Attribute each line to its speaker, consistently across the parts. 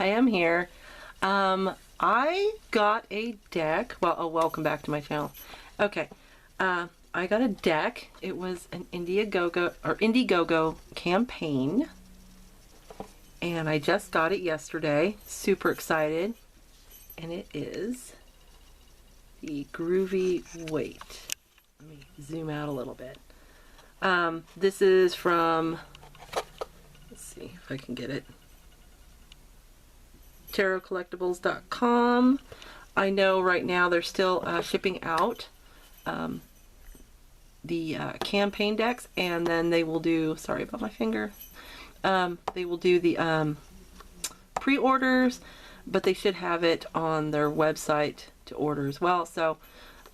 Speaker 1: I am here. I got a deck. Well, oh, welcome back to my channel. Okay, I got a deck. It was an Indiegogo campaign, and I just got it yesterday. Super excited, and it is the Groovy Waite. Let me zoom out a little bit. This is from, let's see if I can get it, tarotcollectibles.com. I know right now they're still shipping out the campaign decks, and then they will do, sorry about my finger, they will do the pre-orders, but they should have it on their website to order as well. So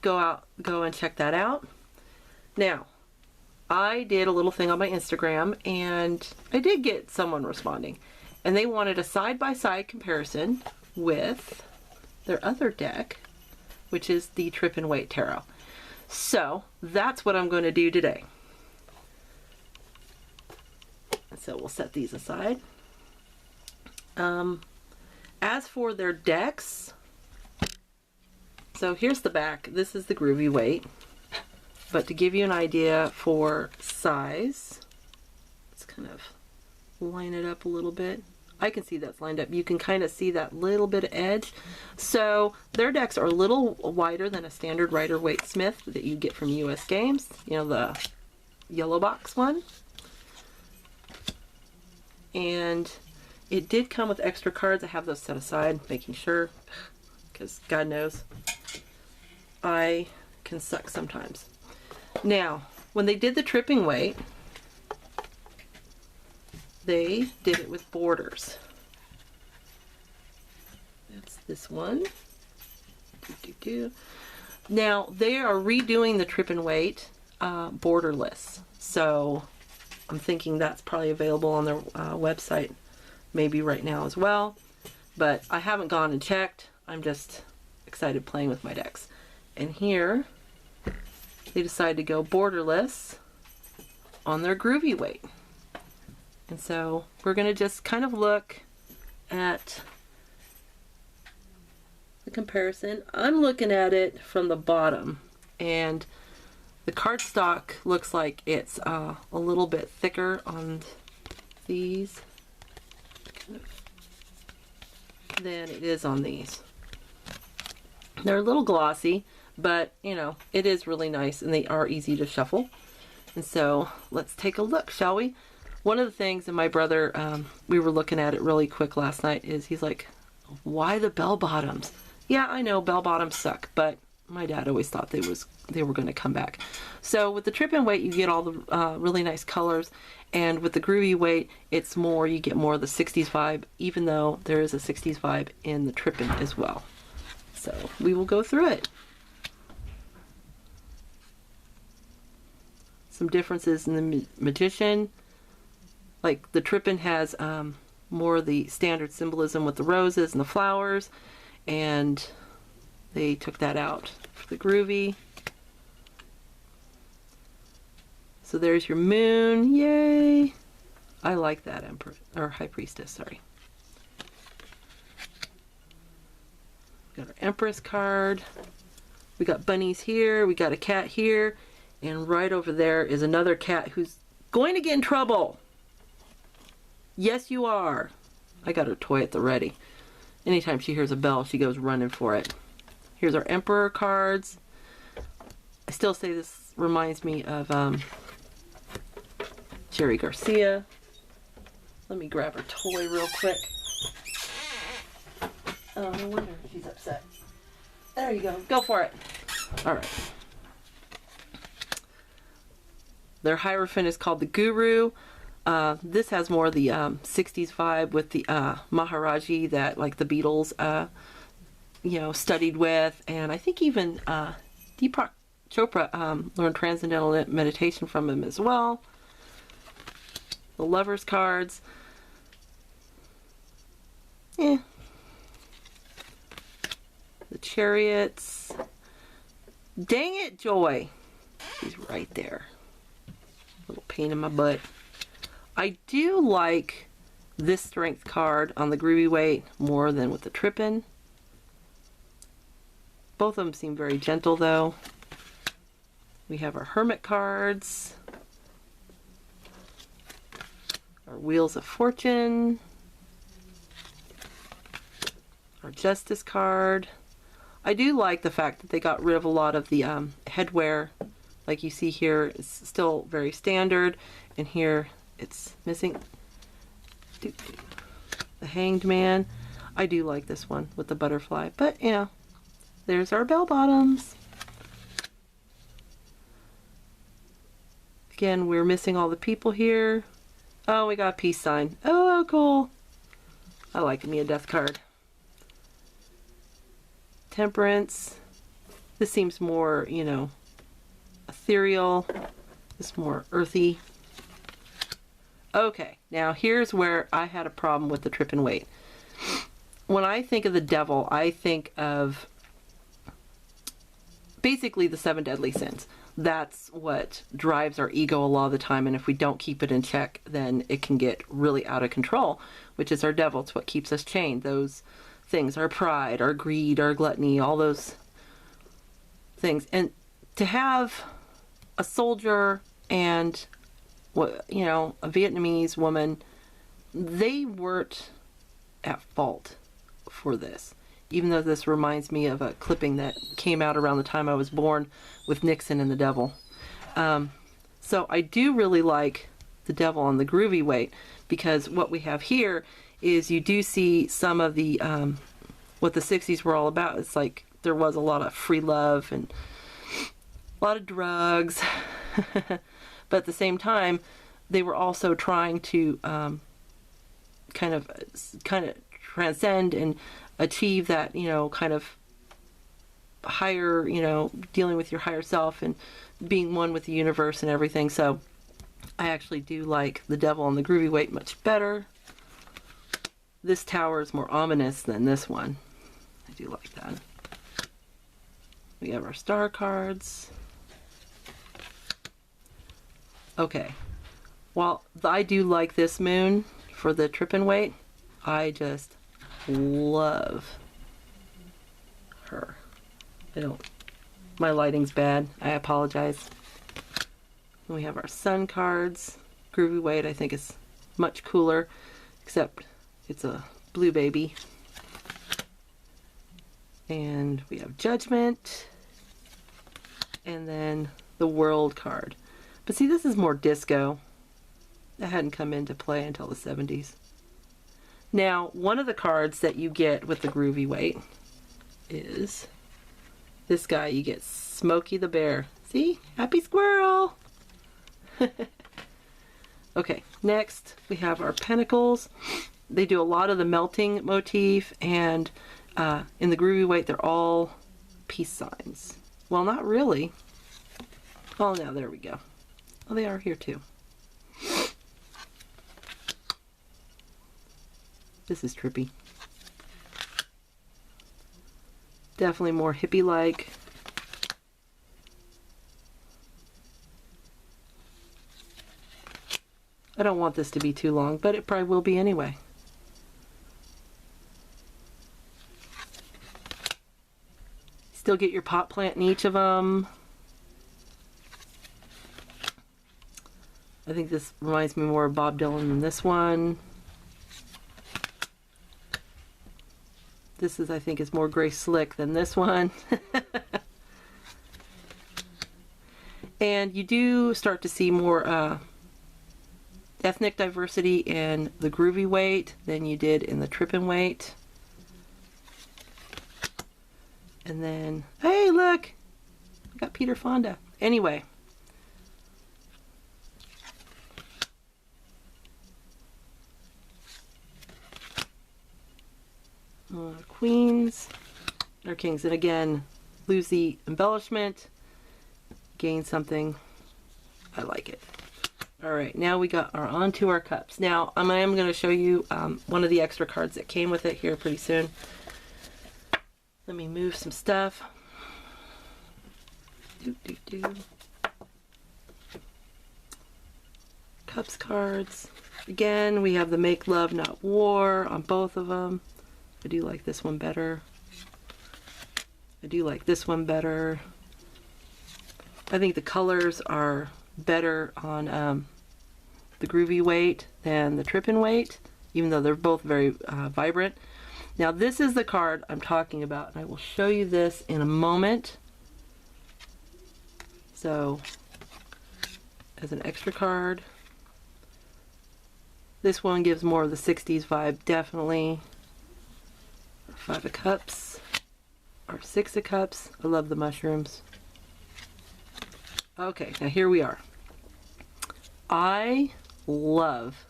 Speaker 1: go and check that out. Now, I did a little thing on my Instagram, and I did get someone responding, and they wanted a side-by-side comparison with their other deck, which is the Trippin Waite Tarot. So that's what I'm going to do today. So we'll set these aside. As for their decks, so here's the back. This is the Groovy Waite. But to give you an idea for size, let's kind of line it up a little bit. I can see that's lined up. You can kind of see that little bit of edge. So their decks are a little wider than a standard Rider-Waite Smith that you get from US Games. You know, the yellow box one. And it did come with extra cards. I have those set aside, making sure, because God knows I can suck sometimes. Now, when they did the Trippin Waite, they did it with borders. That's this one. Now, they are redoing the Trippin Waite borderless. So, I'm thinking that's probably available on their website maybe right now as well. But I haven't gone and checked. I'm just excited playing with my decks. And here, they decided to go borderless on their Groovy Waite. And so we're going to just kind of look at the comparison. I'm looking at it from the bottom, and the cardstock looks like it's a little bit thicker on these than it is on these. They're a little glossy, but you know, it is really nice, and they are easy to shuffle. And so let's take a look, shall we? One of the things, and my brother, we were looking at it really quick last night, is he's like, why the bell bottoms? Yeah, I know bell bottoms suck, but my dad always thought they were going to come back. So with the Trippin Waite, you get all the really nice colors, and with the Groovy Waite, it's more, you get more of the 60s vibe, even though there is a 60s vibe in the Trippin as well. So we will go through it. Some differences in the Magician. Like the Trippin has more of the standard symbolism with the roses and the flowers, and they took that out for the Groovy. So there's your moon, yay! I like that Empress, or High Priestess, sorry. We got our Empress card. We got bunnies here, we got a cat here, and right over there is another cat who's going to get in trouble. Yes, you are. I got her toy at the ready. Anytime she hears a bell, she goes running for it. Here's our Emperor cards. I still say this reminds me of Jerry Garcia. Let me grab her toy real quick. Oh, no wonder she's upset. There you go. Go for it. All right. Their Hierophant is called the Guru. This has more of the 60s vibe with the Maharaji that like the Beatles you know, studied with, and I think even Deepak Chopra learned transcendental meditation from him as well. The Lovers cards. The Chariots. Dang it, Joy. She's right there. Little pain in my butt. I do like this strength card on the Groovy Waite more than with the Trippin. Both of them seem very gentle though. We have our Hermit cards, our Wheels of Fortune, our Justice card. I do like the fact that they got rid of a lot of the headwear. Like you see here, it's still very standard, and here it's missing the Hanged Man. I do like this one with the butterfly, but you know, there's our bell bottoms. Again, we're missing all the people here. Oh, we got a peace sign. Oh, cool. I like me a death card. Temperance. This seems more, you know, ethereal. This more earthy. Okay, now here's where I had a problem with the Trippin Waite. When I think of the devil, I think of basically the 7 deadly sins. That's what drives our ego a lot of the time, and if we don't keep it in check, then it can get really out of control, which is our devil. It's what keeps us chained. Those things, our pride, our greed, our gluttony, all those things. And to have a soldier and, you know, a Vietnamese woman, they weren't at fault for this. Even though this reminds me of a clipping that came out around the time I was born with Nixon and the devil. So I do really like the devil on the Groovy Waite, because what we have here is you do see some of the, what the 60s were all about. It's like there was a lot of free love and a lot of drugs. But at the same time, they were also trying to kind of transcend and achieve that, you know, kind of higher, you know, dealing with your higher self and being one with the universe and everything. So I actually do like the devil on the Groovy Waite much better. This tower is more ominous than this one. I do like that. We have our star cards. Okay, while I do like this moon for the Trippin Waite, I just love her. My lighting's bad. I apologize. And we have our sun cards. Groovy Waite I think is much cooler, except it's a blue baby. And we have Judgment. And then the World card. But see, this is more disco. That hadn't come into play until the 70s. Now, one of the cards that you get with the Groovy Waite is this guy. You get Smokey the Bear. See? Happy squirrel! Okay, next we have our Pentacles. They do a lot of the melting motif, and in the Groovy Waite they're all peace signs. Well, not really. Oh, now there we go. Oh, they are here too. This is trippy. Definitely more hippie-like. I don't want this to be too long, but it probably will be anyway. Still get your pot plant in each of them. I think this reminds me more of Bob Dylan than this one. This is, I think, is more Grace Slick than this one. And you do start to see more ethnic diversity in the Groovy Waite than you did in the Trippin Waite. And then, hey, look! I got Peter Fonda. Anyway. Queens or kings, and again lose the embellishment, gain something. I like it. All right, now we got our onto our cups. Now I am going to show you one of the extra cards that came with it here pretty soon. Let me move some stuff. Cups cards. Again, we have the Make Love Not War on both of them. I do like this one better. I do like this one better. I think the colors are better on the Groovy Waite than the Trippin Waite, even though they're both very vibrant. Now this is the card I'm talking about, and I will show you this in a moment. So, as an extra card, this one gives more of the 60s vibe, definitely. Our 5 of Cups, our 6 of Cups. I love the mushrooms. Okay, now here we are. I love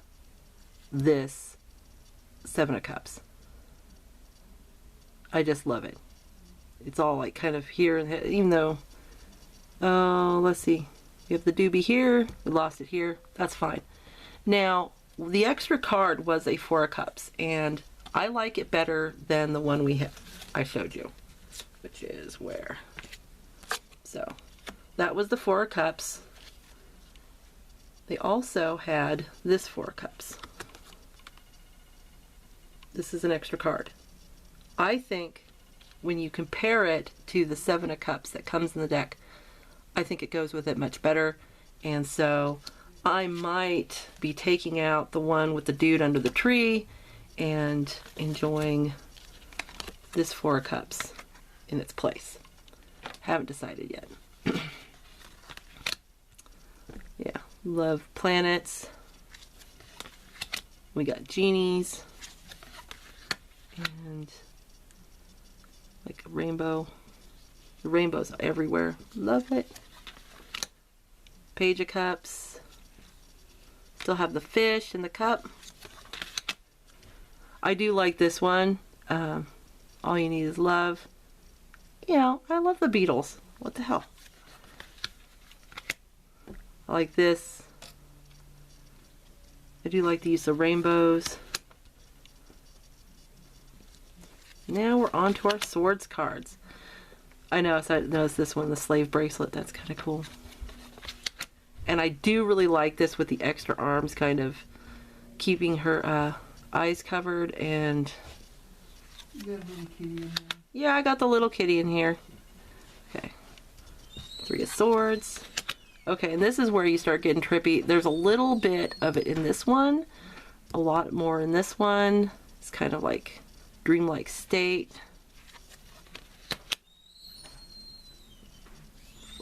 Speaker 1: this 7 of Cups. I just love it. It's all like kind of here, and even though, let's see, we have the doobie here, we lost it here, that's fine. Now, the extra card was a 4 of Cups, and I like it better than the one I showed you, which is where. So, that was the 4 of Cups. They also had this 4 of Cups. This is an extra card. I think when you compare it to the 7 of Cups that comes in the deck, I think it goes with it much better. And so I might be taking out the one with the dude under the tree and enjoying this 4 of Cups in its place. Haven't decided yet. Yeah, love planets. We got genies. And like a rainbow. The rainbow's everywhere. Love it. Page of Cups. Still have the fish in the cup. I do like this one. All You Need Is Love. You know, I love the Beatles. What the hell? I like this. I do like the use of rainbows. Now we're on to our swords cards. I know, so I noticed this one, the slave bracelet. That's kind of cool. And I do really like this with the extra arms, kind of keeping her eyes covered. And
Speaker 2: You got a little kitty in there.
Speaker 1: yeah, I got the little kitty in here. Okay. 3 of Swords. Okay, and this is where you start getting trippy. There's a little bit of it in this one. A lot more in this one. It's kind of like dreamlike state.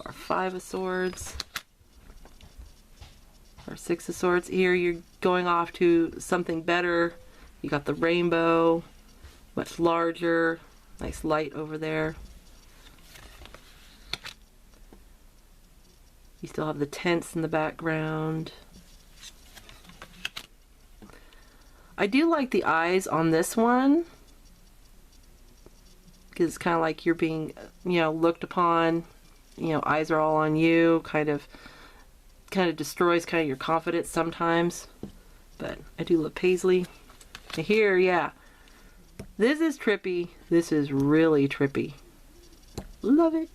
Speaker 1: Our 5 of Swords. Our 6 of Swords. Here you're going off to something better. You got the rainbow, much larger, nice light over there. You still have the tents in the background. I do like the eyes on this one, because it's kind of like you're being, you know, looked upon. You know, eyes are all on you. Kind of destroys kind of your confidence sometimes. But I do love Paisley. And here, yeah, this is trippy. This is really trippy. Love it.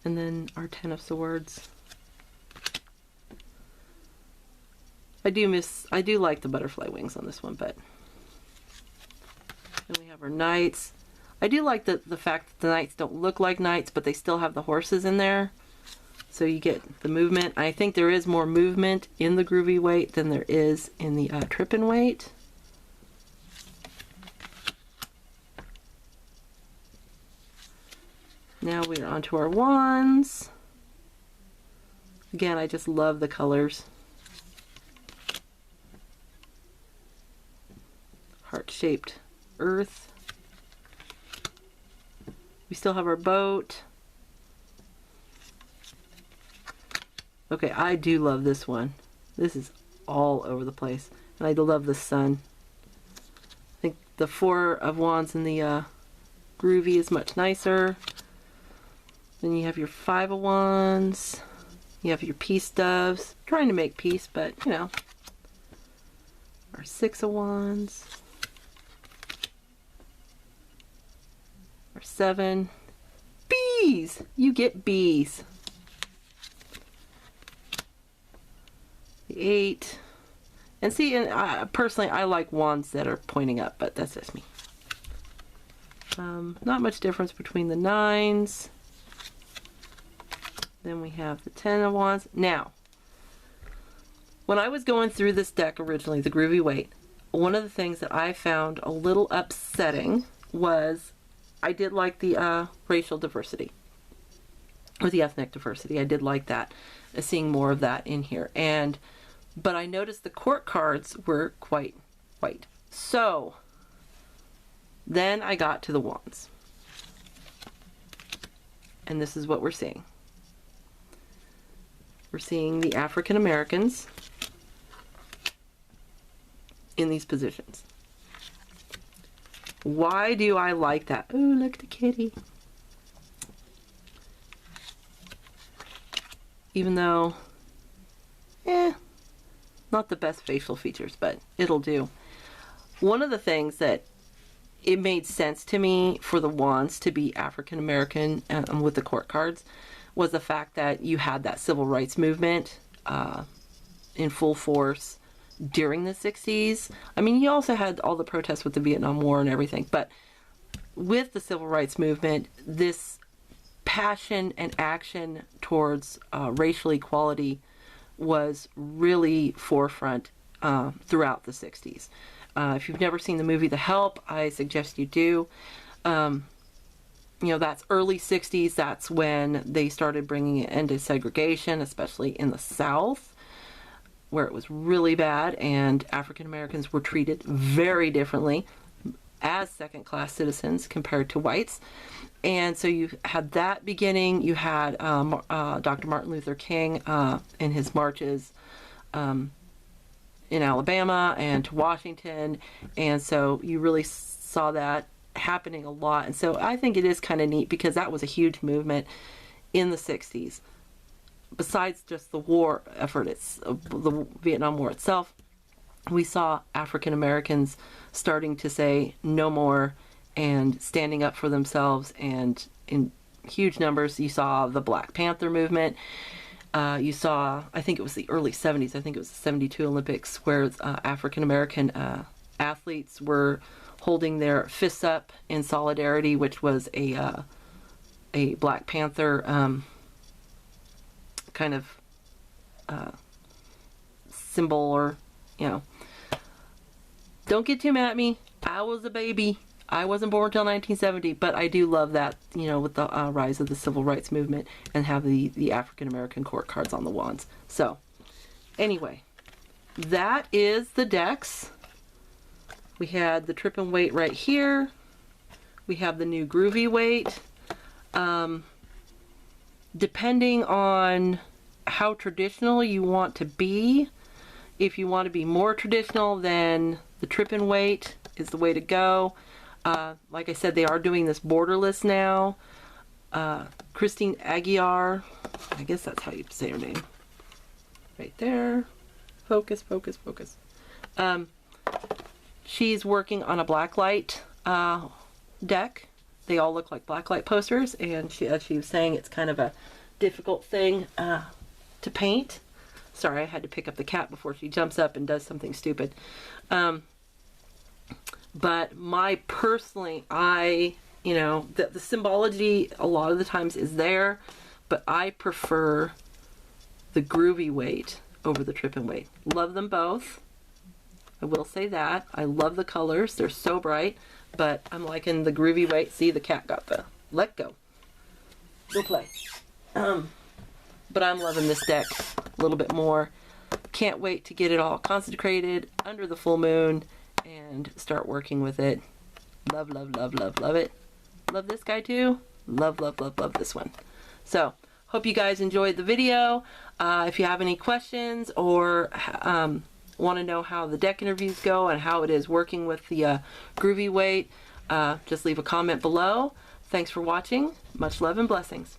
Speaker 1: And then our 10 of Swords. I do like the butterfly wings on this one, but then we have our knights. I do like the fact that the knights don't look like knights, but they still have the horses in there. So you get the movement. I think there is more movement in the Groovy Waite than there is in the Trippin Waite. Now we're on to our wands. Again, I just love the colors. Heart-shaped earth. We still have our boat. Okay, I do love this one. This is all over the place. And I love the sun. I think the 4 of Wands in the Groovy is much nicer. Then you have your 5 of Wands. You have your peace doves. Trying to make peace, but you know. Our 6 of Wands. Our 7. Bees! You get bees. 8. And see, and personally, I like wands that are pointing up, but that's just me. Not much difference between the 9s. Then we have the 10 of wands. Now, when I was going through this deck originally, the Groovy Waite, one of the things that I found a little upsetting was I did like the racial diversity, or the ethnic diversity. I did like that, seeing more of that in here. But I noticed the court cards were quite white. So then I got to the wands. And this is what we're seeing. We're seeing the African Americans in these positions. Why do I like that? Oh, look at the kitty. Even though, not the best facial features, but it'll do. One of the things that it made sense to me for the wands to be African American with the court cards was the fact that you had that civil rights movement in full force during the 60s. I mean, you also had all the protests with the Vietnam War and everything, but with the civil rights movement, this passion and action towards racial equality was really forefront throughout the 60s. If you've never seen the movie The Help, I suggest you do. You know, that's early 60s. That's when they started bringing an end to segregation, especially in the South, where it was really bad, and African Americans were treated very differently as second-class citizens compared to whites. And so you had that beginning. You had Dr. Martin Luther King in his marches in Alabama and to Washington, and so you really saw that happening a lot. And so I think it is kind of neat because that was a huge movement in the 60s. Besides just the war effort, it's the Vietnam War itself, we saw African Americans starting to say no more and standing up for themselves, and in huge numbers. You saw the Black Panther movement. You saw, I think it was the early 70s, I think it was the 72 Olympics, where African American athletes were holding their fists up in solidarity, which was a Black Panther kind of symbol, or, you know. Don't get too mad at me. I was a baby. I wasn't born until 1970, but I do love that, you know, with the rise of the civil rights movement, and have the African American court cards on the wands. So, anyway, that is the decks. We had the Trippin Waite right here. We have the new Groovy Waite. Depending on how traditional you want to be, if you want to be more traditional, then the Trippin Waite is the way to go. Like I said, they are doing this borderless now. Christine Aguiar, I guess that's how you say her name. Right there. Focus, focus, focus. She's working on a blacklight deck. They all look like blacklight posters, and as she was saying, it's kind of a difficult thing to paint. Sorry, I had to pick up the cat before she jumps up and does something stupid. But personally, you know, the symbology a lot of the times is there, but I prefer the Groovy Waite over the Trippin Waite. Love them both. I will say that. I love the colors. They're so bright, but I'm liking the Groovy Waite. See, the cat got the let go. Go play. But I'm loving this deck a little bit more. Can't wait to get it all concentrated under the full moon and start working with it. Love, love, love, love, love it. Love this guy too. Love, love, love, love this one. So, hope you guys enjoyed the video. If you have any questions or want to know how the deck interviews go and how it is working with the Groovy Waite, just leave a comment below. Thanks for watching. Much love and blessings.